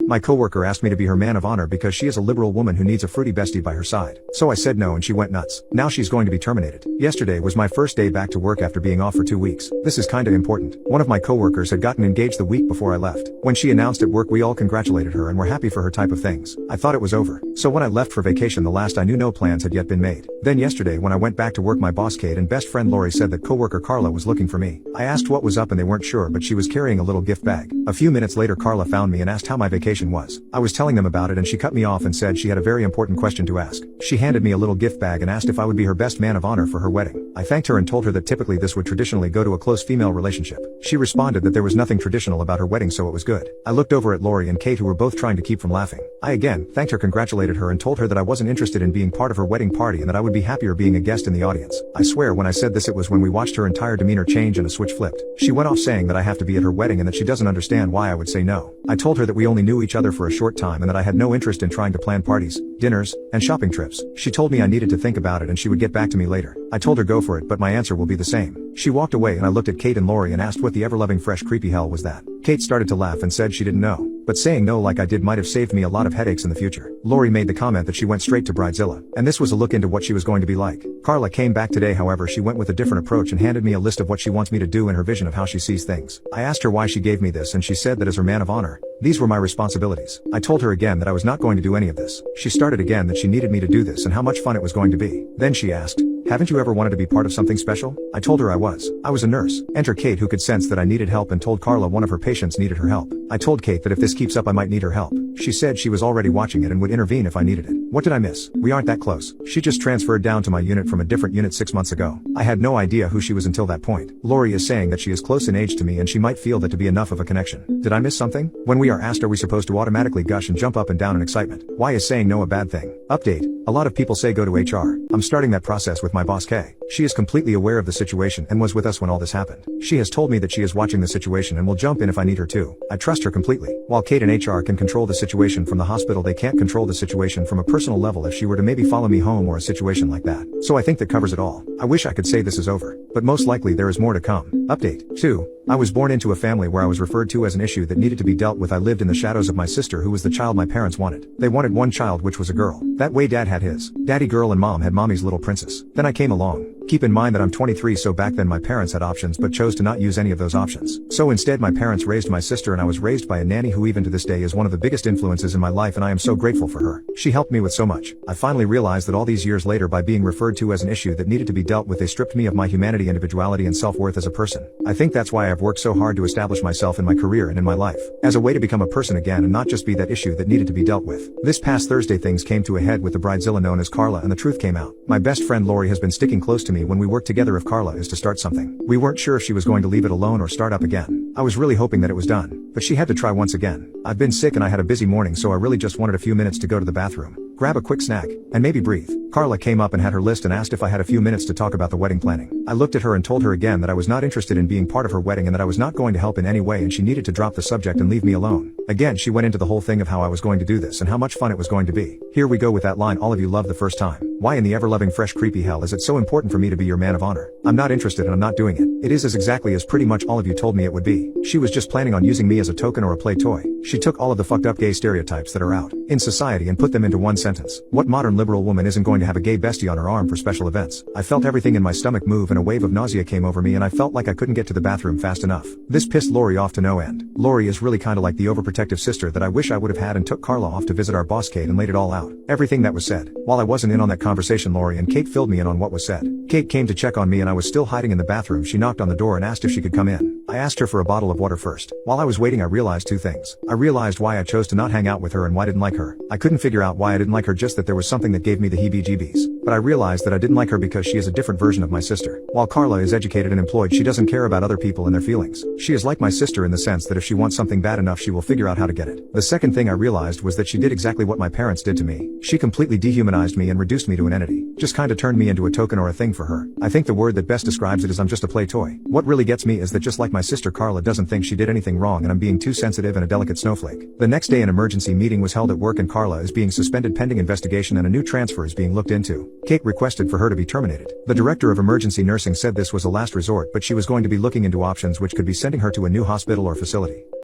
My coworker asked me to be her man of honor because she is a liberal woman who needs a fruity bestie by her side. So I said no and she went nuts. Now she's going to be terminated. Yesterday was my first day back to work after being off for 2 weeks. This is kinda important. One of my coworkers had gotten engaged the week before I left. When she announced at work, we all congratulated her and were happy for her type of things. I thought it was over. So when I left for vacation, the last I knew, no plans had yet been made. Then yesterday when I went back to work, my boss Kate and best friend Lori said that coworker Carla was looking for me. I asked what was up and they weren't sure, but she was carrying a little gift bag. A few minutes later, Carla found me and asked how my vacation was. I was telling them about it and she cut me off and said she had a very important question to ask. She handed me a little gift bag and asked if I would be her best man of honor for her wedding. I thanked her and told her that typically this would traditionally go to a close female relationship. She responded that there was nothing traditional about her wedding, so it was good. I looked over at Lori and Kate, who were both trying to keep from laughing. I again thanked her, congratulated her, and told her that I wasn't interested in being part of her wedding party and that I would be happier being a guest in the audience. I swear when I said this, it was when we watched her entire demeanor change and a switch flipped. She went off saying that I have to be at her wedding and that she doesn't understand why I would say no. I told her that we only knew each other for a short time and that I had no interest in trying to plan parties, dinners, and shopping trips. She told me I needed to think about it and she would get back to me later. I told her go for it, but my answer will be the same. She walked away and I looked at Kate and Lori and asked what the ever-loving fresh creepy hell was that. Kate started to laugh and said she didn't know, but saying no like I did might have saved me a lot of headaches in the future. Lori made the comment that she went straight to Bridezilla, and this was a look into what she was going to be like. Carla came back today, however she went with a different approach and handed me a list of what she wants me to do in her vision of how she sees things. I asked her why she gave me this and she said that as her man of honor, these were my responsibilities. I told her again that I was not going to do any of this. She started again that she needed me to do this and how much fun it was going to be. Then she asked, haven't you ever wanted to be part of something special? I told her I was. I was a nurse. Enter Kate, who could sense that I needed help and told Carla one of her patients needed her help. I told Kate that if this keeps up I might need her help. She said she was already watching it and would intervene if I needed it. What did I miss? We aren't that close. She just transferred down to my unit from a different unit 6 months ago. I had no idea who she was until that point. Lori is saying that she is close in age to me and she might feel that to be enough of a connection. Did I miss something? When we are asked, are we supposed to automatically gush and jump up and down in excitement? Why is saying no a bad thing? Update. A lot of people say go to HR. I'm starting that process with my boss Kay. She is completely aware of the situation and was with us when all this happened. She has told me that she is watching the situation and will jump in if I need her to. I trust her completely. While Kate and HR can control the situation from the hospital, they can't control the situation from a personal level if she were to maybe follow me home or a situation like that. So I think that covers it all. I wish I could say this is over, but most likely there is more to come. Update. 2. I was born into a family where I was referred to as an issue that needed to be dealt with. I lived in the shadows of my sister, who was the child my parents wanted. They wanted one child, which was a girl. That way dad had his daddy girl and mom had mommy's little princess. Then I came along. Keep in mind that I'm 23, so back then my parents had options but chose to not use any of those options. So instead my parents raised my sister and I was raised by a nanny who even to this day is one of the biggest influences in my life, and I am so grateful for her. She helped me with so much. I finally realized that all these years later, by being referred to as an issue that needed to be dealt with, they stripped me of my humanity, individuality, and self-worth as a person. I think that's why I've worked so hard to establish myself in my career and in my life, as a way to become a person again and not just be that issue that needed to be dealt with. This past Thursday things came to a head with the bridezilla known as Carla and the truth came out. My best friend Lori has been sticking close to me when we work together if Carla is to start something. We weren't sure if she was going to leave it alone or start up again. I was really hoping that it was done, but she had to try once again. I've been sick and I had a busy morning, so I really just wanted a few minutes to go to the bathroom, grab a quick snack, and maybe breathe. Carla came up and had her list and asked if I had a few minutes to talk about the wedding planning. I looked at her and told her again that I was not interested in being part of her wedding and that I was not going to help in any way, and she needed to drop the subject and leave me alone. Again, she went into the whole thing of how I was going to do this and how much fun it was going to be. Here we go with that line all of you loved the first time. Why in the ever-loving fresh creepy hell is it so important for me to be your man of honor? I'm not interested and I'm not doing it. It is as exactly as pretty much all of you told me it would be. She was just planning on using me as a token or a play toy. She took all of the fucked up gay stereotypes that are out in society and put them into one sentence. What modern liberal woman isn't going to have a gay bestie on her arm for special events? I felt everything in my stomach move and a wave of nausea came over me and I felt like I couldn't get to the bathroom fast enough. This pissed Lori off to no end. Lori is really kinda like the overprotective sister that I wish I would have had, and took Carla off to visit our boss Kate and laid it all out. Everything that was said. While I wasn't in on that conversation, Lori and Kate filled me in on what was said. Kate came to check on me and I was still hiding in the bathroom. She knocked on the door and asked if she could come in. I asked her for a bottle of water first. While I was waiting I realized two things. I realized why I chose to not hang out with her and why I didn't like her. I couldn't figure out why I didn't like her, just that there was something that gave me the heebie-jeebies. But I realized that I didn't like her because she is a different version of my sister. While Carla is educated and employed, she doesn't care about other people and their feelings. She is like my sister in the sense that if she wants something bad enough she will figure out how to get it. The second thing I realized was that she did exactly what my parents did to me. She completely dehumanized me and reduced me to an entity. Just kinda turned me into a token or a thing for her. I think the word that best describes it is I'm just a play toy. What really gets me is that just like my sister, Carla doesn't think she did anything wrong and I'm being too sensitive and a delicate snowflake. The next day an emergency meeting was held at work and Carla is being suspended pending investigation and a new transfer is being looked into. Kate requested for her to be terminated. The director of emergency nursing said this was a last resort, but she was going to be looking into options which could be sending her to a new hospital or facility.